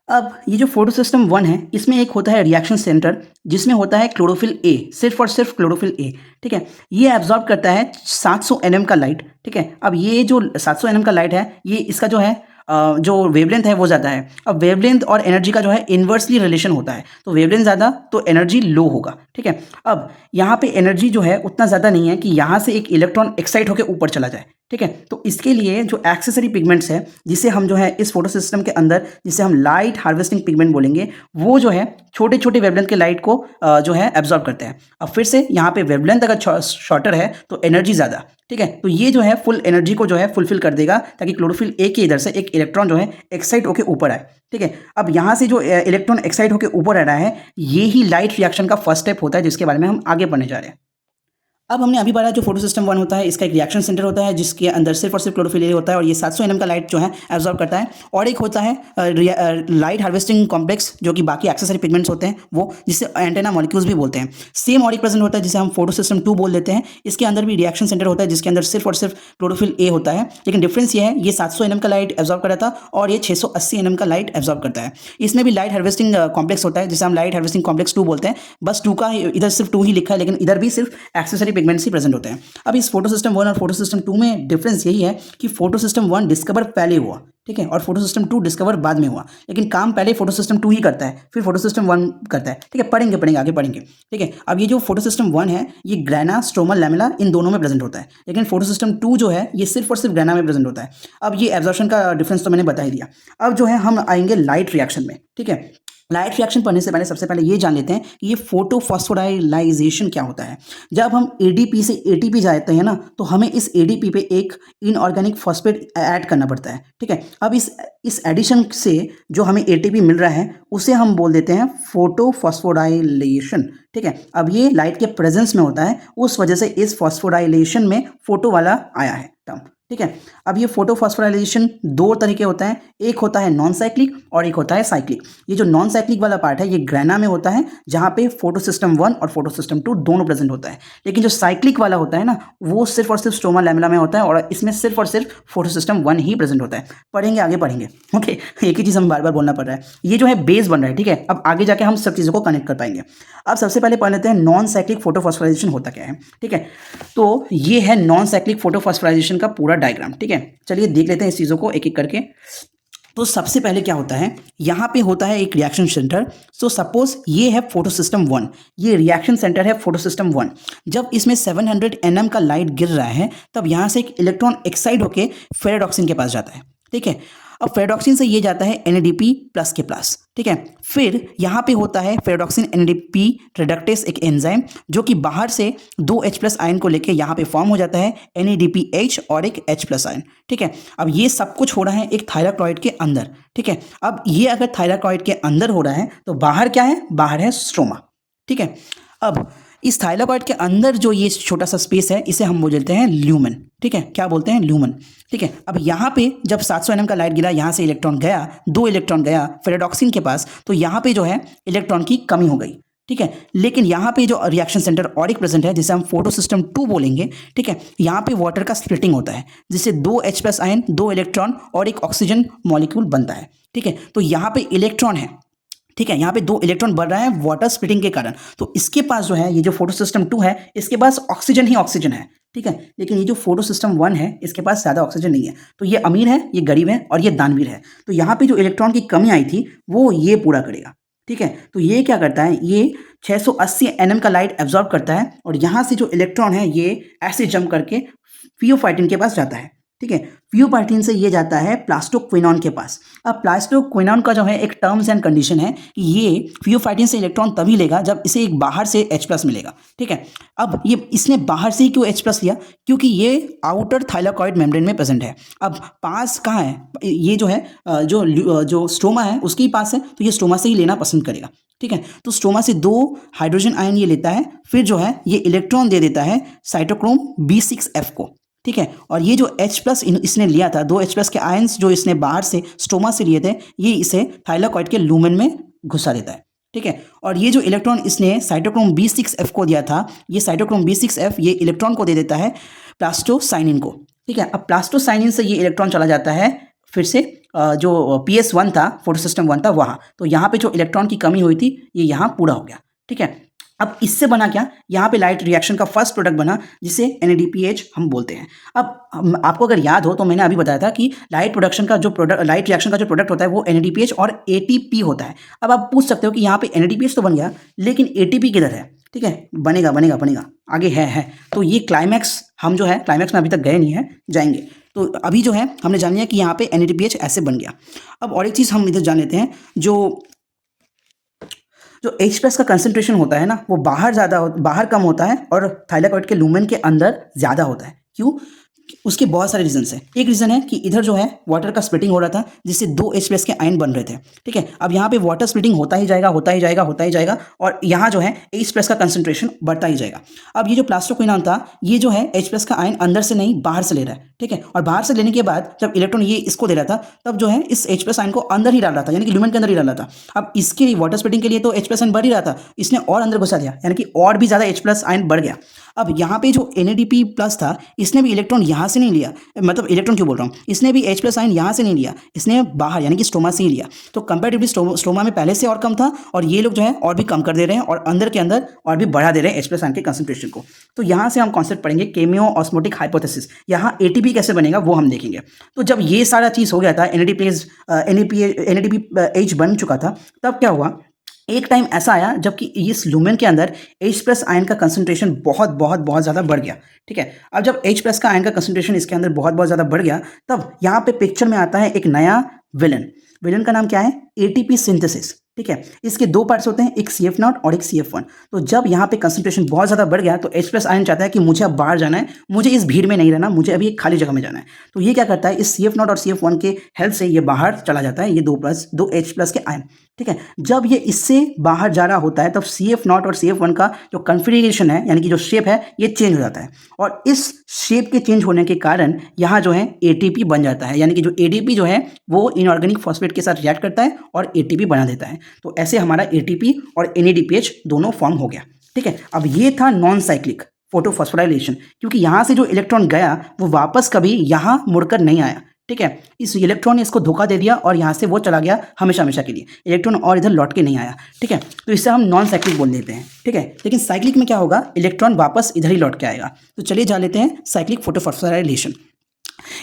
अब ये जो फोटो सिस्टम 1 है इसमें एक होता है रिएक्शन सेंटर जिसमें होता है क्लोरोफिल ए, सिर्फ और सिर्फ क्लोरोफिल ए, ठीक है। ये एब्जॉर्ब करता है 700 nm का लाइट, ठीक है। अब ये जो 700 nm का लाइट है, ये इसका जो है जो वेवलेंथ है वो ज़्यादा है। अब वेवलेंथ और एनर्जी का जो है इन्वर्सली रिलेशन होता है, तो वेवलेंथ ज़्यादा तो एनर्जी लो होगा, ठीक है। अब यहाँ पे एनर्जी जो है उतना ज़्यादा नहीं है कि यहाँ से एक इलेक्ट्रॉन एक्साइट होकर ऊपर चला जाए, ठीक है। तो इसके लिए जो एक्सेसरी पिगमेंट्स है जिसे हम जो है इस फोटो सिस्टम के अंदर जिसे हम लाइट हार्वेस्टिंग पिगमेंट बोलेंगे, वो जो है छोटे छोटे वेवलेंथ के लाइट को जो है एब्जॉर्ब करते हैं। अब फिर से यहाँ पे वेवलेंथ अगर शॉर्टर है तो एनर्जी ज़्यादा, ठीक है। तो ये जो है फुल एनर्जी को जो है फुलफिल कर देगा ताकि क्लोरोफिल ए के इधर से एक इलेक्ट्रॉन जो है एक्साइट होकर ऊपर आए, ठीक है। अब यहाँ से जो इलेक्ट्रॉन एक्साइट होकर ऊपर आ रहा है ये ही लाइट रिएक्शन का फर्स्ट स्टेप होता है जिसके बारे में हम आगे पढ़ने जा रहे हैं। अब हमने अभी पढ़ा जो फोटो सिस्टम 1 होता है इसका एक रिएक्शन सेंटर होता है जिसके अंदर सिर्फ और सिर्फ क्लोरोफिल ए होता है और ये 700 nm का लाइट जो है एब्जॉर्ब करता है। और एक होता है लाइट हार्वेस्टिंग कॉम्प्लेक्स जो कि बाकी एक्सेसरी पिगमेंट्स होते हैं वो, जिसे एंटेना मॉलिक्यूल्स भी बोलते हैं। सेम और एक प्रेजेंट होता है जिसे हम फोटो सिस्टम 2 बोल देते हैं। इसके अंदर भी रिएक्शन सेंटर होता है जिसके अंदर सिर्फ और सिर्फ क्लोरोफिल ए होता है, लेकिन डिफरेंस ये है ये 700 nm का लाइट एब्जॉर्ब कर रहा था और ये 680 nm का लाइट एब्जॉर्ब करता है। इसमें भी लाइट हार्वेस्टिंग कॉम्प्लेक्स होता है जिसे हम लाइट हार्वेस्टिंग कॉम्प्लेक्स 2 बोलते हैं। बस 2 का इधर सिर्फ 2 ही लिखा है, लेकिन इधर भी सिर्फ एक्सेसरी पिगमेंट्स ही प्रेजेंट होते हैं। अब इस फोटो सिस्टम 1 और फोटो सिस्टम 2 में डिफरेंस यही है कि फोटो सिस्टम 1 डिस्कवर पहले हुआ, ठीक है, और फोटो सिस्टम 2 डिस्कवर बाद में हुआ, लेकिन काम पहले फोटो सिस्टम 2 ही करता है फिर फोटो सिस्टम 1 करता है, ठीक है। पढ़ेंगे आगे पढ़ेंगे, ठीक है। अब ये जो फोटो सिस्टम 1 है ये ग्रैना, स्ट्रोमल, लैमेला इन दोनों में प्रेजेंट होता है, लेकिन फोटो सिस्टम 2 जो है ये सिर्फ और सिर्फ ग्रैना में प्रेजेंट होता है। अब ये एब्जॉर्प्शन का डिफरेंस तो मैंने बता ही दिया। अब जो है हम आएंगे लाइट रिएक्शन में, ठीक है। लाइट रिएक्शन पढ़ने से पहले सबसे पहले ये जान लेते हैं कि ये फोटोफॉस्फोराइलाइजेशन क्या होता है। जब हम एडीपी से एटीपी जाते हैं ना तो हमें इस एडीपी पे एक इनऑर्गेनिक फॉस्फेट ऐड करना पड़ता है, ठीक है। अब इस एडिशन से जो हमें एटीपी मिल रहा है उसे हम बोल देते हैं फोटोफॉस्फोराइलेशन, ठीक है। अब ये लाइट के प्रेजेंस में होता है, उस वजह से इस फॉस्फोराइलेशन में फोटो वाला आया है टर्म, ठीक है। अब ये फोटोफॉस्फोराइलेशन 2 तरीके होता है, एक होता है नॉन साइक्लिक और एक होता है साइक्लिक। ये जो नॉन साइक्लिक वाला पार्ट है ये ग्रैना में होता है जहाँ पे फोटो सिस्टम 1 और फोटो सिस्टम 2 दोनों प्रेजेंट होता है, लेकिन जो साइक्लिक वाला होता है ना वो सिर्फ और सिर्फ स्ट्रोमा लैमेला में होता है और इसमें सिर्फ और सिर्फ फोटो सिस्टम 1 ही प्रेजेंट होता है। पढ़ेंगे आगे पढ़ेंगे, ओके। एक ही चीज़ हम बार बार बोलना पड़ रहा है। ये जो है बेस बन रहा है, ठीक है। अब आगे जाके हम सब चीज़ों को कनेक्ट कर पाएंगे। अब सबसे पहले पढ़ लेते हैं नॉन साइक्लिक फोटोफॉस्फोराइलेशन होता क्या है, ठीक है। तो ये है नॉन साइक्लिक फोटोफॉस्फोराइलेशन का पूरा डायग्राम, ठीक है। चलिए देख लेते हैं इस चीज़ों को एक एक करके। तो सबसे पहले क्या होता है, यहाँ पे होता है एक रिएक्शन सेंटर। सो सपोज ये है फोटो सिस्टम 1, ये रिएक्शन सेंटर है फोटो सिस्टम 1। जब इसमें 700 nm का लाइट गिर रहा है तब यहाँ से एक इलेक्ट्रॉन एक्साइट होके फेरेडॉक्सिन के पास जाता है, ठीक है। अब फेरेडॉक्सिन से ये जाता है NADP प्लस के पास, ठीक है। फिर यहाँ पे होता है फेरेडॉक्सिन NADP रिडक्टेस, एक एंजाइम जो कि बाहर से 2H+ आयन को लेके यहाँ पे फॉर्म हो जाता है NADPH और एक H+ आयन, ठीक है। अब ये सब कुछ हो रहा है एक थायलाकॉइड के अंदर, ठीक है। अब ये अगर थायलाकॉइड के अंदर हो रहा है तो बाहर क्या है, बाहर है स्ट्रोमा, ठीक है। अब इस थाइलाकॉइड के अंदर जो ये छोटा सा स्पेस है इसे हम बोलते हैं ल्यूमेन, ठीक है। क्या बोलते हैं, ल्यूमेन, ठीक है। अब यहाँ पे जब 700 nm का लाइट गिरा, यहाँ से इलेक्ट्रॉन गया, 2 इलेक्ट्रॉन गया फेरेडॉक्सिन के पास, तो यहाँ पे जो है इलेक्ट्रॉन की कमी हो गई, ठीक है। लेकिन यहाँ पे जो रिएक्शन सेंटर और एक प्रेजेंट है जिसे हम फोटोसिस्टम 2 बोलेंगे, ठीक है। यहाँ पे वाटर का स्प्लिटिंग होता है जिससे 2H+ आयन, 2 इलेक्ट्रॉन और एक ऑक्सीजन मॉलिक्यूल बनता है, ठीक है। तो यहाँ पे इलेक्ट्रॉन है, ठीक है, यहाँ पे 2 इलेक्ट्रॉन बढ़ रहा है वाटर स्प्लिटिंग के कारण। तो इसके पास जो है ये जो फोटोसिस्टम 2 है इसके पास ऑक्सीजन ही ऑक्सीजन है, ठीक है। लेकिन ये जो फोटोसिस्टम 1 है इसके पास ज़्यादा ऑक्सीजन नहीं है। तो ये अमीर है, ये गरीब है और ये दानवीर है। तो यहाँ पे जो इलेक्ट्रॉन की कमी आई थी वो ये पूरा करेगा, ठीक है। तो ये क्या करता है, ये 680 nm का लाइट एब्जॉर्ब करता है और यहाँ से जो इलेक्ट्रॉन है ये ऐसे जंप करके फियोफाइटिन के पास जाता है, ठीक है। फियोफाइटिन से ये जाता है प्लास्टोक्विनॉन के पास। अब प्लास्टोक्विनॉन का जो है एक टर्म्स एंड कंडीशन है कि ये फियोफाइटिन से इलेक्ट्रॉन तभी लेगा जब इसे एक बाहर से H+ मिलेगा, ठीक है। अब ये इसने बाहर से ही क्यों H+ लिया, क्योंकि ये आउटर थाइलाकॉइड मेम्ब्रेन में प्रेजेंट है। अब पास कहाँ है, ये जो है जो स्ट्रोमा है उसके ही पास है, तो ये स्ट्रोमा से ही लेना पसंद करेगा, ठीक है। तो स्ट्रोमा से 2 हाइड्रोजन आयन ये लेता है, फिर जो है ये इलेक्ट्रॉन दे देता है साइटोक्रोम B6F को, ठीक है। और ये जो H+ इसने लिया था, 2H+ के आयंस जो इसने बाहर से स्ट्रोमा से लिए थे, ये इसे थाइलाकॉइड के लूमेन में घुसा देता है, ठीक है। और ये जो इलेक्ट्रॉन इसने साइटोक्रोम B6F को दिया था, ये साइटोक्रोम B6F ये इलेक्ट्रॉन को दे देता है प्लास्टोसाइनिन को, ठीक है। अब प्लास्टोसाइनिन से ये इलेक्ट्रॉन चला जाता है फिर से जो PS1 था, फोटोसिस्टम 1 था वहाँ। तो यहाँ पे जो इलेक्ट्रॉन की कमी हुई थी ये यहाँ पूरा हो गया, ठीक है। अब इससे बना क्या, यहाँ पे लाइट रिएक्शन का फर्स्ट प्रोडक्ट बना जिसे NADPH हम बोलते हैं। अब आपको अगर याद हो तो मैंने अभी बताया था कि लाइट रिएक्शन का जो प्रोडक्ट होता है वो NADPH और ATP होता है। अब आप पूछ सकते हो कि यहाँ पे NADPH तो बन गया लेकिन ATP किधर है, ठीक है। बनेगा आगे है। तो ये क्लाइमैक्स हम जो है क्लाइमैक्स में अभी तक गए नहीं है, जाएंगे। तो अभी जो है हमने जान लिया कि यहाँ पे NADPH ऐसे बन गया। अब और एक चीज़ हम इधर जान लेते हैं, जो H+ का कंसंट्रेशन होता है ना वो बाहर कम होता है और थाइलाकॉइड के लूमेन के अंदर ज़्यादा होता है। क्यों, उसके बहुत सारे रीजंस हैं। एक रीज़न है कि इधर जो है वाटर का स्प्लिटिंग हो रहा था जिससे 2H+ के आयन बन रहे थे, ठीक है। अब यहाँ पे वाटर स्प्लिटिंग होता ही जाएगा और यहाँ जो है H+ का कंसंट्रेशन बढ़ता ही जाएगा। अब ये जो प्लास्टोक्विनॉन था ये जो है H+ का आयन अंदर से नहीं बाहर से ले रहा है, ठीक है। और बाहर से लेने के बाद जब इलेक्ट्रॉन ये इसको दे रहा था तब जो है इस H+ आयन को अंदर ही डाल रहा था, यानी कि लूमेन के अंदर ही डाल रहा था। अब इसके वाटर स्प्लिटिंग के लिए तो H+ आयन बढ़ ही रहा था, इसने और अंदर घुसा दिया, यानी कि और भी ज़्यादा H+ आयन बढ़ गया। अब यहाँ पे जो NADP+ था इसने भी इलेक्ट्रॉन यहाँ से नहीं लिया, मतलब इलेक्ट्रॉन क्यों बोल रहा हूँ, इसने भी H+ आयन यहाँ से नहीं लिया, इसने बाहर यानी कि स्ट्रोमा से ही लिया। तो कंपैरेटिवली स्ट्रोमा में पहले से और कम था और ये लोग जो है और भी कम कर दे रहे हैं और अंदर के अंदर और भी बढ़ा दे रहे हैं H+ आयन के कंसंट्रेशन को। तो यहाँ से हम कॉन्सेप्ट पढ़ेंगे केमियो ऑस्मोटिक हाइपोथेसिस। यहाँ ATP कैसे बनेगा वो हम देखेंगे। तो जब ये सारा चीज़ हो गया था, NADPH बन चुका था, तब क्या हुआ, एक टाइम ऐसा आया जबकि इस लूमेन के अंदर H+ आयन का कंसंट्रेशन बहुत ज़्यादा बढ़ गया, ठीक है। अब जब H+ का आयन का कंसंट्रेशन इसके अंदर बहुत ज़्यादा बढ़ गया तब यहाँ पे पिक्चर में आता है एक नया विलन का नाम क्या है, ATP सिंथेसिस, ठीक है। इसके 2 पार्ट्स होते हैं, एक CF0 और एक CF1। तो जब यहाँ पे कंसंट्रेशन बहुत ज़्यादा बढ़ गया तो H+ आयन चाहता है कि मुझे अब बाहर जाना है, मुझे इस भीड़ में नहीं रहना, मुझे अभी एक खाली जगह में जाना है। तो ये क्या करता है, इस CF0 और CF1 के हेल्प से ये बाहर चला जाता है, ये 2 H+ के आयन, ठीक है। जब ये इससे बाहर जा रहा होता है तब CF0 और CF1 का जो कन्फिगरेशन है यानी कि जो शेप है ये चेंज हो जाता है और इस शेप के चेंज होने के कारण यहाँ जो है ATP बन जाता है, यानी कि जो ADP जो है वो इनऑर्गेनिक फॉस्फेट के साथ रिएक्ट करता है और ATP बना देता है। तो ऐसे हमारा ATP और NADPH दोनों फॉर्म हो गया, ठीक है। अब ये था नॉन साइक्लिक फोटोफॉस्फोराइलेशन, क्योंकि यहाँ से जो इलेक्ट्रॉन गया वो वापस कभी यहाँ मुड़कर नहीं आया, ठीक है। इस इलेक्ट्रॉन ने इसको धोखा दे दिया और यहाँ से वो चला गया हमेशा के लिए, इलेक्ट्रॉन और इधर लौट के नहीं आया, ठीक है। तो इससे हम नॉन साइक्लिक बोल देते हैं, ठीक है। लेकिन साइक्लिक में क्या होगा, इलेक्ट्रॉन वापस इधर ही लौट के आएगा। तो चलिए जा लेते हैं साइक्लिक फोटोफॉस्फोराइलेशन।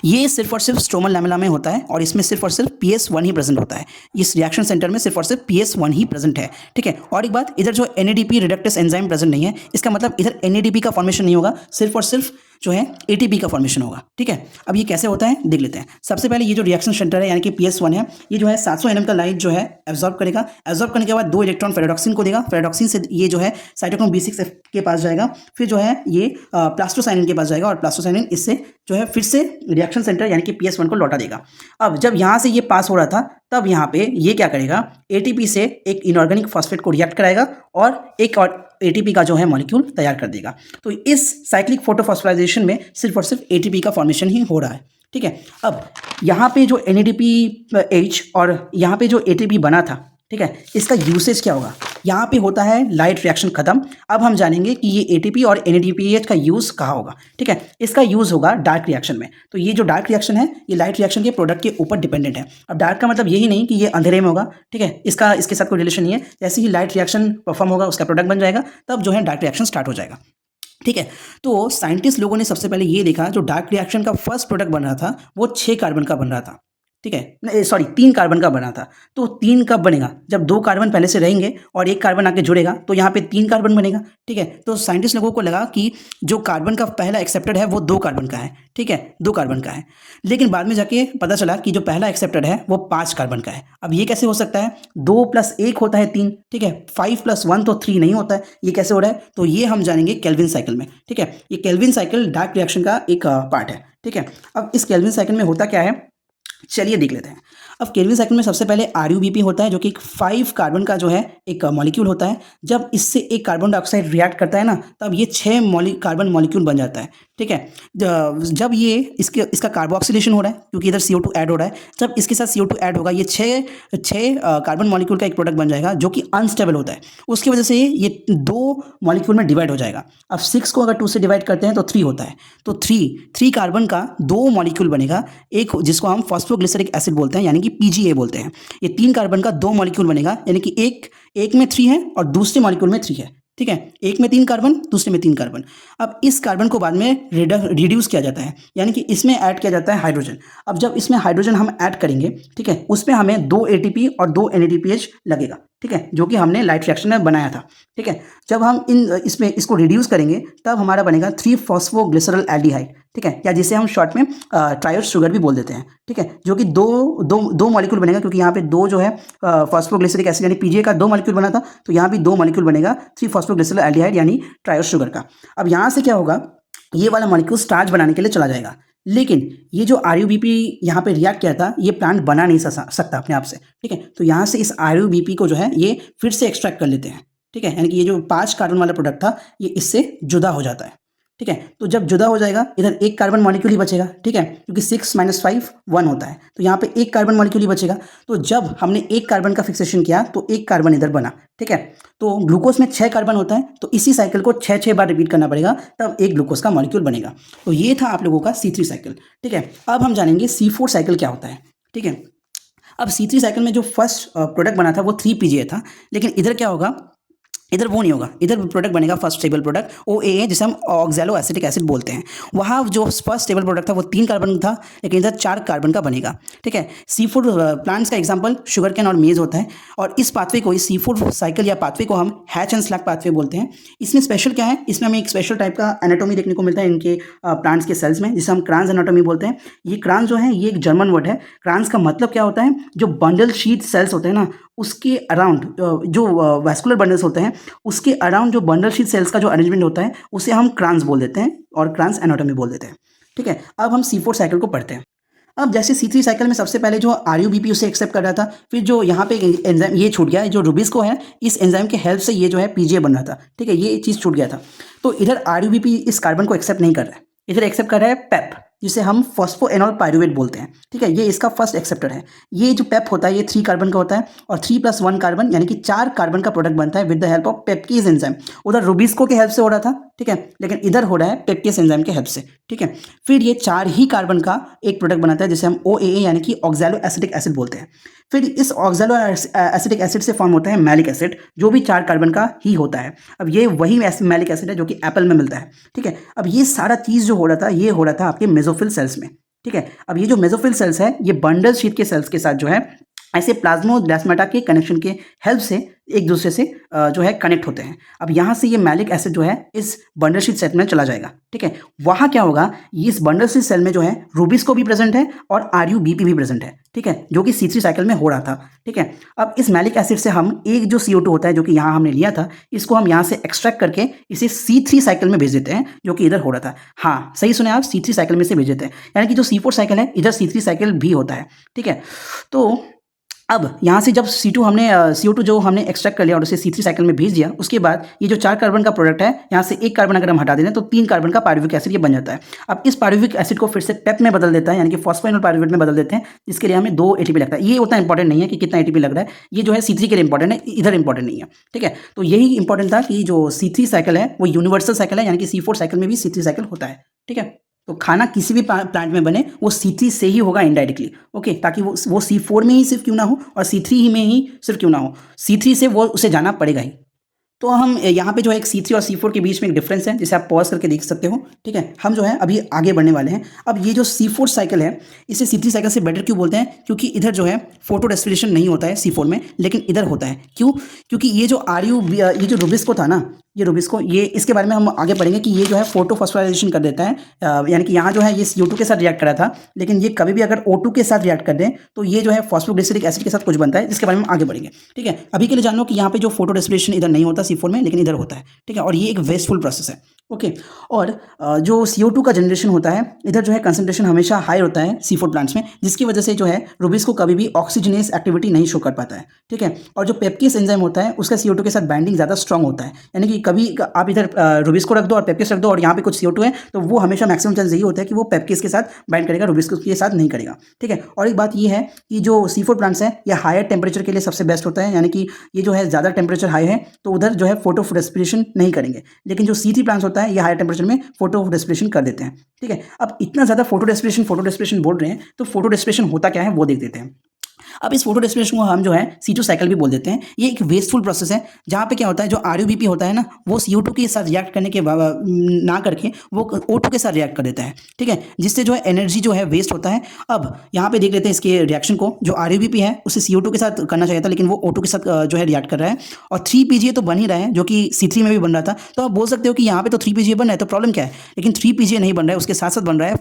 ये सिर्फ और सिर्फ स्ट्रोमल लैमेला में होता है और इसमें सिर्फ और सिर्फ PS1 ही प्रेजेंट होता है। इस रिएक्शन सेंटर में सिर्फ और सिर्फ PS1 ही प्रेजेंट है, ठीक है। और एक बात, इधर जो NADP रिडक्टेस एंजाइम प्रेजेंट नहीं है, इसका मतलब इधर NADP का फॉर्मेशन नहीं होगा, सिर्फ और सिर्फ जो है एटीपी का फॉर्मेशन होगा। ठीक है, अब ये कैसे होता है देख लेते हैं। सबसे पहले ये जो रिएक्शन सेंटर है यानी कि PS1 है, ये जो है 700 nm का लाइट जो है एब्जॉर्ब करेगा। एब्जॉर्ब करने के बाद 2 इलेक्ट्रॉन फेरेडॉक्सिन को देगा। फेरेडॉक्सिन से ये जो है साइटोक्रोम B6 के पास जाएगा, फिर जो है ये प्लास्टोसाइनिन के पास जाएगा और प्लास्टोसाइनिन इससे जो है फिर से रिएक्शन सेंटर यानी कि PS1 को लौटा देगा। अब जब यहाँ से ये पास हो रहा था तब यहाँ पे ये क्या करेगा, एटीपी से एक इनऑर्गेनिक फॉस्फेट को रिएक्ट कराएगा और एक और एटीपी का जो है मॉलिक्यूल तैयार कर देगा। तो इस साइक्लिक फोटोफॉस्फोराइलेशन में सिर्फ और सिर्फ एटीपी का फॉर्मेशन ही हो रहा है। ठीक है, अब यहाँ पे जो NADPH और यहाँ पे जो एटीपी बना था, ठीक है, इसका यूसेज क्या होगा। यहाँ पे होता है लाइट रिएक्शन खत्म। अब हम जानेंगे कि ये एटीपी और NADPH का यूज़ कहाँ होगा। ठीक है, इसका यूज़ होगा डार्क रिएक्शन में। तो ये जो डार्क रिएक्शन है ये लाइट रिएक्शन के प्रोडक्ट के ऊपर डिपेंडेंट है। अब डार्क का मतलब यही नहीं कि ये अंधेरे में होगा। ठीक है, इसके साथ कोई रिलेशन नहीं है। जैसे ही लाइट रिएक्शन परफॉर्म होगा उसका प्रोडक्ट बन जाएगा, तब जो है डार्क रिएक्शन स्टार्ट हो जाएगा। ठीक है, तो साइंटिस्ट लोगों ने सबसे पहले ये देखा जो डार्क रिएक्शन का फर्स्ट प्रोडक्ट बन रहा था वो 6 कार्बन का बन रहा था। ठीक है, सॉरी 3 कार्बन का बना था। तो 3 कब बनेगा, जब 2 कार्बन पहले से रहेंगे और 1 कार्बन आके जुड़ेगा तो यहाँ पे 3 कार्बन बनेगा। ठीक है, तो साइंटिस्ट लोगों को लगा कि जो कार्बन का पहला एक्सेप्टेड है वो 2 कार्बन का है। ठीक है, 2 कार्बन का है, लेकिन बाद में जाके पता चला कि जो पहला एक्सेप्टेड है वो 5 कार्बन का है। अब ये कैसे हो सकता है, 2 + 1 होता है 3। ठीक है, 5 + 1 तो 3 नहीं होता है। ये कैसे हो रहा है, तो ये हम जानेंगे केल्विन साइकिल में। ठीक है, ये केल्विन साइकिल डार्क रिएक्शन का एक पार्ट है। ठीक है, अब इस केल्विन साइकिल में होता क्या है चलिए देख लेते हैं। अब केल्विन साइकिल में सबसे पहले RuBp होता है जो कि 5 कार्बन का जो है एक मॉलिक्यूल होता है। जब इससे एक कार्बन डाइऑक्साइड रिएक्ट करता है ना तब ये 6 कार्बन मॉलिक्यूल बन जाता है। ठीक है, जब ये इसका कार्बोक्सिलेशन हो रहा है क्योंकि इधर CO2 ऐड हो रहा है, जब इसके साथ CO2 ऐड होगा ये 6 कार्बन मॉलिक्यूल का एक प्रोडक्ट बन जाएगा जो कि अनस्टेबल होता है। उसकी वजह से ये 2 मॉलिक्यूल में डिवाइड हो जाएगा। अब 6 को अगर 2 से डिवाइड करते हैं तो 3 होता है। तो 3 कार्बन का 2 मॉलिक्यूल बनेगा, एक जिसको हम फॉस्फोग्लिसरिक एसिड बोलते हैं यानी कि PGA बोलते हैं। ये 3 कार्बन का 2 मॉलिक्यूल बनेगा यानी कि एक में 3 है और दूसरे मॉलिक्यूल में 3 है। ठीक है, एक में 3 कार्बन दूसरे में 3 कार्बन। अब इस कार्बन को बाद में रिड्यूस किया जाता है यानी कि इसमें ऐड किया जाता है हाइड्रोजन। अब जब इसमें हाइड्रोजन हम ऐड करेंगे, ठीक है, उसमें हमें 2 ATP और 2 NADPH लगेगा। ठीक है, जो कि हमने लाइट रिएक्शन में बनाया था। ठीक है, जब हम इसको रिड्यूस करेंगे तब हमारा बनेगा 3-फॉस्फोग्लिसरल एल्डिहाइड। ठीक है, या जिसे हम शॉर्ट में ट्रायोस शुगर भी बोल देते हैं। ठीक है, जो कि दो मॉलिक्यूल बनेगा क्योंकि यहाँ पे 2 जो है फॉस्फोग्लिसरिक एसिड यानी PGA का 2 मॉलिक्यूल बना था, तो यहाँ भी 2 मॉलिक्यूल बनेगा 3-फॉस्फोग्लिसरल एल्डिहाइड यानी ट्रायोस शुगर का। अब यहाँ से क्या होगा, ये वाला मॉलिक्यूल स्टार्च बनाने के लिए चला जाएगा। लेकिन ये जो RuBp यहाँ पे रिएक्ट किया था ये प्लांट बना नहीं सकता अपने आप से। ठीक है, तो यहाँ से इस RuBp को जो है ये फिर से एक्सट्रैक्ट कर लेते हैं। ठीक है, यानी कि ये जो 5 कार्बन वाला प्रोडक्ट था ये इससे जुदा हो जाता है। ठीक है, तो जब जुदा हो जाएगा इधर एक कार्बन मॉलिक्यूल ही बचेगा। ठीक है, क्योंकि 6 - 5 1 होता है, तो यहाँ पे एक कार्बन मॉलिक्यूल ही बचेगा। तो जब हमने एक कार्बन का फिक्सेशन किया तो एक कार्बन इधर बना। ठीक है, तो ग्लूकोज में 6 कार्बन होता है, तो इसी साइकिल को 6 बार रिपीट करना पड़ेगा तब एक ग्लूकोज का मॉलिक्यूल बनेगा। तो ये था आप लोगों का C3 साइकिल। ठीक है, अब हम जानेंगे C4 साइकिल क्या होता है। ठीक है, अब C3 साइकिल में जो फर्स्ट प्रोडक्ट बना था वो 3PGA था, लेकिन इधर क्या होगा, इधर वो नहीं होगा। इधर प्रोडक्ट बनेगा फर्स्ट स्टेबल प्रोडक्ट OAA जिसे हम ऑक्सैलो एसिटिक एसिड बोलते हैं। वहाँ जो फर्स्ट स्टेबल प्रोडक्ट था वो 3 कार्बन था, लेकिन इधर 4 कार्बन का बनेगा। ठीक है, C4 प्लांट्स का एग्जांपल शुगर कैन और मेज होता है और इस पाथवे को, इस C4 साइकिल या पाथवे को हम हैच एंड स्लैग पाथवे बोलते हैं। इसमें स्पेशल क्या है, इसमें हमें एक स्पेशल टाइप का एनाटॉमी देखने को मिलता है इनके प्लांट्स के सेल्स में, जिसे हम क्रांस एनाटॉमी बोलते हैं। ये क्रांस जो है ये एक जर्मन वर्ड है। क्रांस का मतलब क्या होता है, जो बंडल शीट सेल्स होते हैं ना उसके अराउंड जो वैस्कुलर बंडल्स होते हैं उसके अराउंड जो बंडल शीट सेल्स का जो अरेंजमेंट होता है उसे हम क्रांस बोल देते हैं और क्रांस एनाटॉमी बोल देते हैं। ठीक है, अब हम C4 साइकिल को पढ़ते हैं। अब जैसे C3 साइकिल में सबसे पहले जो RuBp उसे एक्सेप्ट कर रहा था, फिर जो यहाँ पे एंजाइम ये छूट गया, जो रुबिस्को है इस एंजाइम के हेल्प से ये जो है PGA बन रहा था। ठीक है, ये चीज़ छूट गया था। तो इधर RuBp इस कार्बन को एक्सेप्ट नहीं कर रहा है, इधर एक्सेप्ट कर रहा है पेप जिसे हम फॉस्फोएनॉल पाइरुवेट बोलते हैं। ठीक है, ये इसका फर्स्ट एक्सेप्टर है। ये जो पेप होता है ये 3 कार्बन का होता है और 3 + 1 कार्बन यानी कि 4 कार्बन का प्रोडक्ट बनता है with the help of PEPcase enzyme. उधर रुबिस्को के हेल्प से हो रहा था। ठीक है, लेकिन इधर हो रहा है पेप्केज एंजाइम के हेल्प से। ठीक है, फिर ये 4 ही कार्बन का एक प्रोडक्ट बनाता है जिसे हम OAA यानी कि ऑक्सैलो एसिटिक एसिड बोलते हैं। फिर इस ऑक्सैलो एसिटिक एसिड से फॉर्म होता है मैलिक एसिड जो भी 4 कार्बन का ही होता है। अब ये वही मैलिक एसिड है जो कि एप्पल में मिलता है। ठीक है, अब ये सारा चीज़ जो हो रहा था ये हो रहा था आपके मेसोफिल सेल्स में। ठीक है, अब ये जो मेसोफिल सेल्स है ये बंडल शीट के सेल्स के साथ जो है ऐसे प्लाज्मोडेस्माटा के कनेक्शन के हेल्प से एक दूसरे से जो है कनेक्ट होते हैं। अब यहाँ से ये मैलिक एसिड जो है इस बंडल शीथ सेल में चला जाएगा, ठीक है। वहाँ क्या होगा, इस बंडल शीथ सेल में जो है रूबिस्को भी प्रेजेंट है और RuBP भी प्रेजेंट है, ठीक है, जो कि C3 साइकिल में हो रहा था, ठीक है। अब इस मैलिक एसिड से हम एक जो CO2 होता है जो कि यहाँ हमने लिया था, इसको हम यहाँ से एक्सट्रैक्ट करके इसे C3 साइकिल में भेज देते हैं, जो कि इधर हो रहा था। हाँ, सही सुने आप, C3 साइकिल में से भेज देते हैं, यानी कि जो C4 साइकिल है इधर C3 साइकिल भी होता है, ठीक है। तो अब यहाँ से जब CO2 जो हमने एक्सट्रैक्ट कर लिया और उसे C3 साइकिल में भेज दिया, उसके बाद ये जो 4 कार्बन का प्रोडक्ट है, यहाँ से एक कार्बन अगर हम हटा दें तो 3 कार्बन का पायरुविक एसिड ये बन जाता है। अब इस पायरुविक एसिड को फिर से पेप में बदल देता है, यानी कि फॉस्फोइनोल पायरुवेट में बदल देते हैं, जिसके लिए हमें 2 ATP लगता है। ये उतना इंपॉर्टेंट नहीं है कि कितना ATP लग रहा है, ये जो है C3 के लिए इंपॉर्टेंट है, इधर इंपॉर्टेंट नहीं है, ठीक है। तो यही इंपॉर्टेंट था कि जो C3 साइकिल है वो यूनिवर्सल साइकिल है, यानी कि C4 साइकिल में भी C3 साइकिल होता है, ठीक है। तो खाना किसी भी प्लांट में बने वो C3 से ही होगा इनडायरेक्टली, ओके, ताकि वो C4 में ही सिर्फ क्यों ना हो और C3 ही में ही सिर्फ क्यों ना हो, C3 से वो उसे जाना पड़ेगा ही। तो हम यहाँ पे जो है एक C3 और C4 के बीच में एक डिफरेंस है, जिसे आप पॉज करके देख सकते हो, ठीक है। हम जो है अभी आगे बढ़ने वाले हैं। अब ये जो C4 साइकिल है इसे C3 साइकिल से बेटर क्यों बोलते हैं, क्योंकि इधर जो है फोटो रेस्पिरेशन नहीं होता है C4 में, लेकिन इधर होता है। क्यों? क्योंकि ये जो रूबिस्को था ना, ये रूबिस्को, ये इसके बारे में हम आगे पढ़ेंगे कि ये जो है फोटोफॉस्फोराइलेशन कर देता है, यानी कि यहाँ जो है ये CO2 के साथ रिएक्ट कर रहा था, लेकिन ये कभी भी अगर O2 के साथ रिएक्ट कर दें तो ये जो है फॉस्फोग्लिसरिक एसिड के साथ कुछ बनता है, जिसके बारे में हम आगे बढ़ेंगे, ठीक है। अभी के लिए जान लो कि यहाँ पे जो फोटो रेस्पिरेशन इधर नहीं होता C4 में, लेकिन इधर होता है, ठीक है, और ये एक वेस्टफुल प्रोसेस है, ओके। और जो CO2 का जनरेशन होता है इधर जो है कंसंट्रेशन हमेशा हाई होता है C4 प्लांट्स में, जिसकी वजह से जो है रूबिस्को कभी भी ऑक्सीजनेस एक्टिविटी नहीं शो कर पाता है, ठीक है। और जो पेप्केस एंजाइम होता है उसका CO2 के साथ बाइंडिंग ज़्यादा स्ट्रॉन्ग होता है, यानी कि कभी आप इधर रूबिस्को रख दो और पेप्केस रख दो और यहाँ पे कुछ CO2 है, तो वो हमेशा मैक्सिमम चांस यही होता है कि वो पेप्केस के साथ बाइंड करेगा, रूबिस्को के साथ नहीं करेगा, ठीक है। और एक बात ये है कि जो C4 प्लांट्स है ये हायर टेम्परेचर के लिए सबसे बेस्ट होता है, यानी कि ये जो है ज़्यादा टेम्परेचर हाई है तो उधर जो है फोटो रेस्पिरेशन नहीं करेंगे, लेकिन जो C3 प्लांट्स होता है ये हायर टेम्परेचर में फोटो रेस्पिरेशन कर देते हैं, ठीक है। अब इतना ज़्यादा फोटो रेस्पिरेशन बोल रहे हैं तो फोटो रेस्पिरेशन होता क्या है वो देख देते हैं। अब इस फोटो रेस्पिरेशन को हम जो है C2 साइकिल भी बोल देते हैं। ये एक वेस्टफुल प्रोसेस है, जहाँ पे क्या होता है, जो RuBP होता है ना, वो CO2 के साथ रिएक्ट करने के ना करके वो O2 के साथ रिएक्ट कर देता है, ठीक है, जिससे जो है एनर्जी जो है वेस्ट होता है। अब यहाँ पे देख लेते हैं इसके रिएक्शन को। जो RuBP है उसे CO2 के साथ करना चाहिए था, लेकिन वो O2 के साथ जो है रिएक्ट कर रहा है, और 3PGA तो बन ही रहा है, जो कि C3 में भी बन रहा था। तो आप बोल सकते हो कि यहाँ पे तो 3PGA बन रहा है, तो प्रॉब्लम क्या है, लेकिन 3PGA नहीं बन रहा है, उसके साथ साथ बन रहा है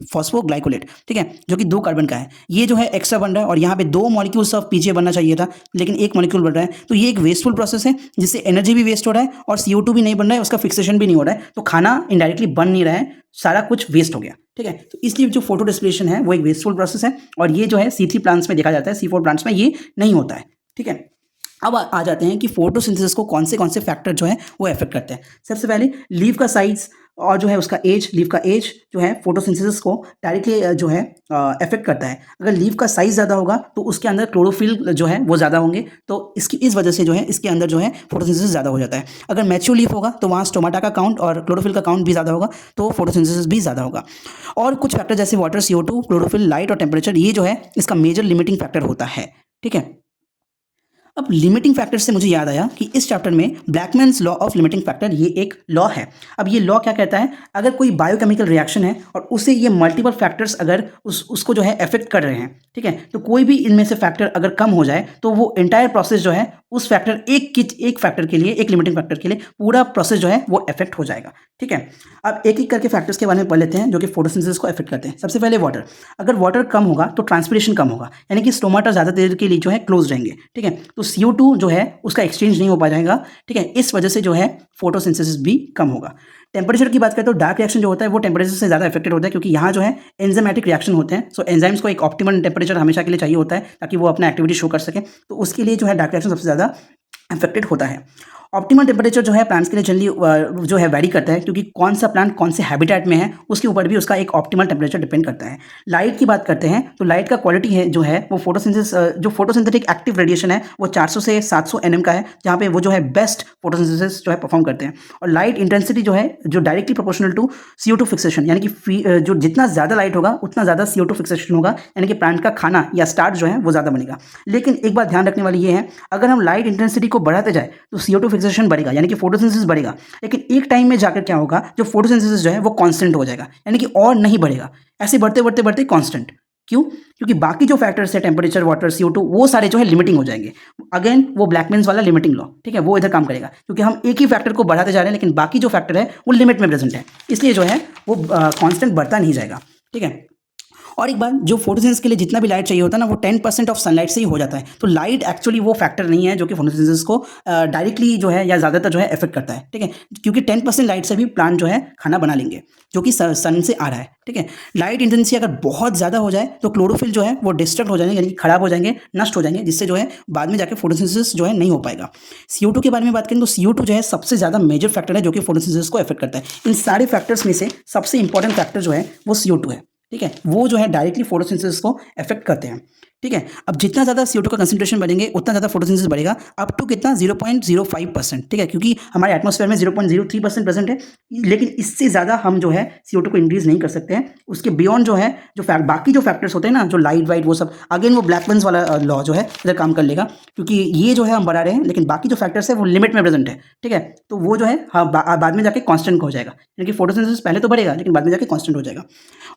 फॉस्फोग्लाइकोलेट, ठीक है, जो कि 2 कार्बन का है। ये जो है एक्स्ट्रा बन रहा है और यहाँ पे 2 मॉलिक्यूल्स ऑफ PGA बनना चाहिए था, लेकिन 1 मॉलिक्यूल बन रहा है। तो ये एक वेस्टफुल प्रोसेस है, जिससे एनर्जी भी वेस्ट हो रहा है और CO2 भी नहीं बन रहा है, उसका फिक्सेशन भी नहीं हो रहा है, तो खाना इनडायरेक्टली बन नहीं रहा है, सारा कुछ वेस्ट हो गया, ठीक है। तो इसलिए जो फोटो रेस्पिरेशन है वो एक वेस्टफुल प्रोसेस है, और ये जो है C3 प्लांट्स में देखा जाता है, C4 प्लांट्स में ये नहीं होता है, ठीक है। अब आ जाते हैं कि फोटोसिंथेसिस को कौन से फैक्टर जो है वो अफेक्ट करते हैं। सबसे पहले लीफ का साइज और जो है उसका एज, लीफ का एज जो है फोटोसिंथेसिस को डायरेक्टली जो है अफेक्ट करता है। अगर लीफ का साइज ज़्यादा होगा तो उसके अंदर क्लोरोफिल जो है वो ज़्यादा होंगे, तो इस वजह से जो है इसके अंदर जो है फोटोसिंथेसिस ज़्यादा हो जाता है। अगर मैच्योर लीफ होगा तो वहाँ स्टोमाटा का काउंट और क्लोरोफिल का काउंट भी ज़्यादा होगा, तो फोटोसिंथेसिस भी ज़्यादा होगा। और कुछ फैक्टर जैसे वाटर, CO2, क्लोरोफिल, लाइट और टेम्परेचर, ये जो है इसका मेजर लिमिटिंग फैक्टर होता है, ठीक है। अब लिमिटिंग फैक्टर से मुझे याद आया कि इस चैप्टर में ब्लैकमैन्स लॉ ऑफ लिमिटिंग फैक्टर ये एक लॉ है। अब ये लॉ क्या कहता है, अगर कोई बायोकेमिकल रिएक्शन है और उसे ये मल्टीपल फैक्टर्स अगर उसको जो है अफेक्ट कर रहे हैं, ठीक है, तो कोई भी इनमें से फैक्टर अगर कम हो जाए तो वो एंटायर प्रोसेस जो है उस फैक्टर एक फैक्टर के लिए, एक लिमिटिंग फैक्टर के लिए पूरा प्रोसेस जो है वो अफेक्ट हो जाएगा, ठीक है। अब एक एक करके फैक्टर्स के बारे में पढ़ लेते हैं जो कि फोटोसिंथेसिस को अफेक्ट करते हैं। सबसे पहले वाटर। अगर वाटर कम होगा तो ट्रांसपिरेशन कम होगा, यानी कि स्टोमाटा ज़्यादा देर के लिए जो है क्लोज रहेंगे, ठीक है, तो CO2 जो है उसका एक्सचेंज नहीं हो पाएगा, ठीक है, इस वजह से जो है फोटोसिंथेसिस भी कम होगा। टेम्परेचर की बात करें तो डार्क रिएक्शन जो होता है वो टेम्परेचर से ज़्यादा अफेक्टेड होता है, क्योंकि यहाँ जो है एंजाइमेटिक रिएक्शन होते हैं। सो एंजाइम्स को एक ऑप्टिमल टेम्परेचर हमेशा के लिए चाहिए होता है ताकि वो अपना एक्टिविटी शो कर सके, तो उसके लिए जो है डार्क रिएक्शन सबसे ज़्यादा अफेक्टेड होता है। ऑप्टिमल टेम्परेचर जो है प्लांट्स के लिए जनरली जो है वैरी करता है, क्योंकि कौन सा प्लांट कौन से हैबिटेट में है उसके ऊपर भी उसका एक ऑप्टिमल टेम्परेचर डिपेंड करता है। लाइट की बात करते हैं तो लाइट का क्वालिटी है जो है वो जो फोटोसिंथेटिक एक्टिव रेडिएशन है वो 400 से 700 nm का है, जहाँ पे वो जो है बेस्ट फोटोसिंथेसिस जो है परफॉर्म करते हैं। और लाइट इंटेंसिटी जो है जो directly proportional to CO2 fixation, यानी कि जो जितना ज़्यादा लाइट होगा उतना ज़्यादा CO2 फिक्सेशन होगा, यानी कि प्लांट का खाना या स्टार्च जो है वो ज़्यादा बनेगा। लेकिन एक बात ध्यान रखने वाली ये है, अगर हम लाइट इंटेंसिटी को बढ़ाते जाए तो CO2 फिक्सेशन बढ़ेगा, यानी कि फोटोसिंथेसिस बढ़ेगा, लेकिन एक टाइम में जाकर क्या होगा, जो फोटोसिंथेसिस जो है वो कांस्टेंट हो जाएगा, यानी कि और नहीं बढ़ेगा, ऐसे बढ़ते बढ़ते बढ़ते कांस्टेंट। क्यों? क्योंकि बाकी जो फैक्टर्स है टेम्परेचर, वाटर, CO2 वो सारे जो है लिमिटिंग हो जाएंगे। अगेन वो ब्लैकमैन्स वाला लिमिटिंग लॉ, ठीक है, वो इधर काम करेगा क्योंकि हम एक ही फैक्टर को बढ़ाते जा रहे हैं लेकिन बाकी जो फैक्टर है वो लिमिट में प्रेजेंट है, इसलिए जो है वो कांस्टेंट बढ़ता नहीं जाएगा, ठीक है। और एक बात, जो फोटोसिंथेसिस के लिए जितना भी लाइट चाहिए होता है ना वो 10% ऑफ सनलाइट से ही हो जाता है। तो लाइट एक्चुअली वो फैक्टर नहीं है जो कि फोटोसिंथेसिस को डायरेक्टली जो है या ज़्यादातर जो है इफेक्ट करता है, ठीक है, क्योंकि 10% लाइट से भी प्लांट जो है खाना बना लेंगे जो कि सन से आ रहा है, ठीक है। लाइट इंटेंसिटी अगर बहुत ज़्यादा हो जाए तो क्लोरोफिल जो है वो डिस्ट्रक्ट हो जाएंगे, यानी खराब हो जाएंगे, नष्ट हो जाएंगे, जिससे जो है बाद में जाके फोटोसिंथेसिस जो है नहीं हो पाएगा। CO2 के बारे में बात करें तो CO2 जो है सबसे ज़्यादा मेजर फैक्टर है जो कि फोटोसिंथेसिस को इफेक्ट करता है। इन सारे फैक्टर्स में से सबसे इंपॉर्टेंट फैक्टर जो है वो CO2 है, ठीक है, वो जो है डायरेक्टली फोटोसिंथेसिस को अफेक्ट करते हैं, ठीक है। अब जितना ज़्यादा CO2 का कंसंट्रेशन बढ़ेंगे उतना ज़्यादा फोटोसिंथेसिस बढ़ेगा, अप टू कितना 0.05%, ठीक है, क्योंकि हमारे एटमॉस्फेयर में 0.03% प्रेजेंट है, लेकिन इससे ज़्यादा हम जो है CO2 को इंक्रीज नहीं कर सकते हैं। उसके बियॉन्ड जो है बाकी जो फैक्टर्स होते हैं ना, जो लाइट वाइट वो सब, अगेन वो ब्लैकमैन्स वाला लॉ जो है इधर काम कर लेगा, क्योंकि ये जो है हम बढ़ा रहे हैं लेकिन बाकी जो फैक्टर्स है वो लिमिट में प्रेजेंट है, ठीक है, तो वो जो है बाद में जाके कॉन्स्टेंट हो जाएगा, यानी कि फोटोसिंथेसिस पहले तो बढ़ेगा लेकिन बाद में जाके कॉन्स्टेंट हो जाएगा।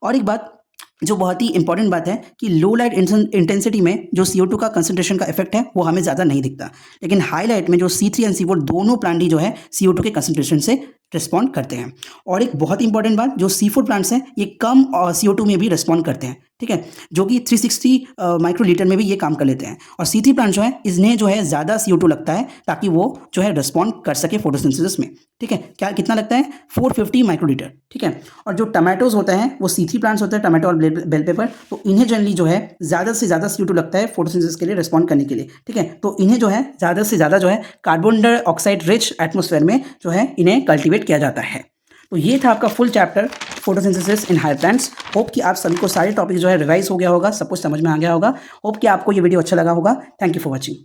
और एक बात जो बहुत ही इंपॉर्टेंट बात है कि लो लाइट इंटेंसिटी में जो CO2 का कंसंट्रेशन का इफेक्ट है वो हमें ज़्यादा नहीं दिखता, लेकिन हाई लाइट में जो C3 एंड C4 दोनों प्लांट ही जो है CO2 के कंसंट्रेशन से रिस्पॉन्ड करते हैं। और एक बहुत ही इंपॉर्टेंट बात, जो C4 प्लांट्स हैं ये कम CO2 में भी रिस्पॉन्ड करते हैं, ठीक है, जो कि 360 माइक्रोलीटर में भी ये काम कर लेते हैं। और C3 प्लांट जो है इन्हें जो है ज़्यादा CO2 लगता है ताकि वो जो है रिस्पॉन्ड कर सके फोटोसिंथेसिस में, ठीक है। क्या कितना लगता है? 450 माइक्रोलीटर, ठीक है। और जो टमाटोज होते हैं वो C3 प्लांट्स होते हैं, टमाटो और बेल पेपर, तो इन्हें जनरली जो है ज़्यादा से ज़्यादा CO2 लगता है फोटोसिंथेसिस के लिए रिस्पॉन्ड करने के लिए, ठीक है। तो इन्हें जो है ज़्यादा से ज़्यादा जो है कार्बन डाइऑक्साइड रिच एटमॉस्फेयर में जो है इन्हें कल्टिवेट किया जाता है। तो ये था आपका full chapter photosynthesis in higher plants. Hope कि आप सभी को सारे टॉपिक जो है रिवाइज हो गया होगा, सब कुछ समझ में आ गया होगा। होप कि आपको ये वीडियो अच्छा लगा होगा। Thank you for watching.